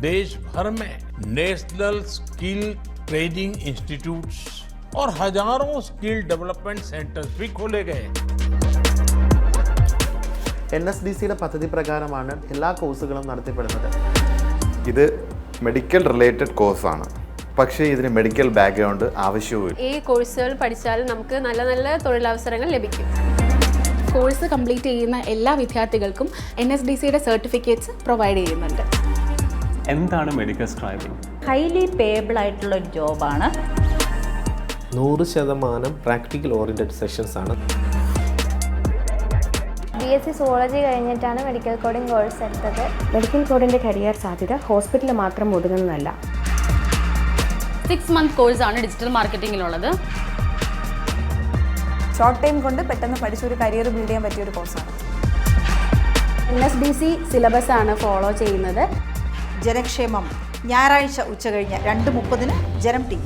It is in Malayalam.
देश भर में नेशनल स्किल ट्रेनिंग इंस्टीट्यूट्स और हजारों स्किल डेवलपमेंट सेंटर्स भी खोले गए। NSDCയുടെ പദ്ധതി പ്രകാരമാണ് എല്ലാ കോഴ്സുകളും നടത്തപ്പെടുന്നത്. ഇത് മെഡിക്കൽ റിലേറ്റഡ് കോഴ്സാണ്, പക്ഷേ ഇതിന് മെഡിക്കൽ ബാക്ക്ഗ്രൗണ്ട് ആവശ്യവുമില്ല. ഈ കോഴ്സുകൾ പഠിച്ചാൽ നമുക്ക് നല്ല നല്ല തൊഴിലവസരങ്ങൾ ലഭിക്കും. കോഴ്സ് കംപ്ലീറ്റ് ചെയ്യുന്ന എല്ലാ വിദ്യാർത്ഥികൾക്കും NSDCയുടെ സർട്ടിഫിക്കറ്റ്സ് പ്രൊവൈഡ് ചെയ്യുന്നുണ്ട്. എന്താണ് മെഡിക്കൽ സ്ക്രൈബിംഗ്? ഹൈലി പേയബിൾ ആയിട്ടുള്ള ഒരു ജോബാണ്. 100% പ്രാക്ടിക്കൽ ഓറിയൻറ്റഡ് സെഷൻസ് ആണ്. BSc സുവോളജി കഴിഞ്ഞിട്ടാണ് മെഡിക്കൽ കോഡിംഗ് കോഴ്സ് എടുത്തത്. മെഡിക്കൽ കോഡിൻ്റെ കരിയർ സാധ്യത ഹോസ്പിറ്റലിൽ മാത്രം ഒതുങ്ങുന്നതല്ല. 6 മന്ത് കോഴ്സാണ് ഡിജിറ്റൽ മാർക്കറ്റിങ്ങിലുള്ളത്. ഷോർട്ട് ടൈം കൊണ്ട് പെട്ടെന്ന് പഠിച്ചൊരു കരിയർ ബിൽഡ് ചെയ്യാൻ പറ്റിയൊരു കോഴ്സാണ്. NSDC സിലബസ് ആണ് ഫോളോ ചെയ്യുന്നത്. ജനക്ഷേമം ഞായറാഴ്ച ഉച്ചകഴിഞ്ഞ് 2:30 ജനം TV.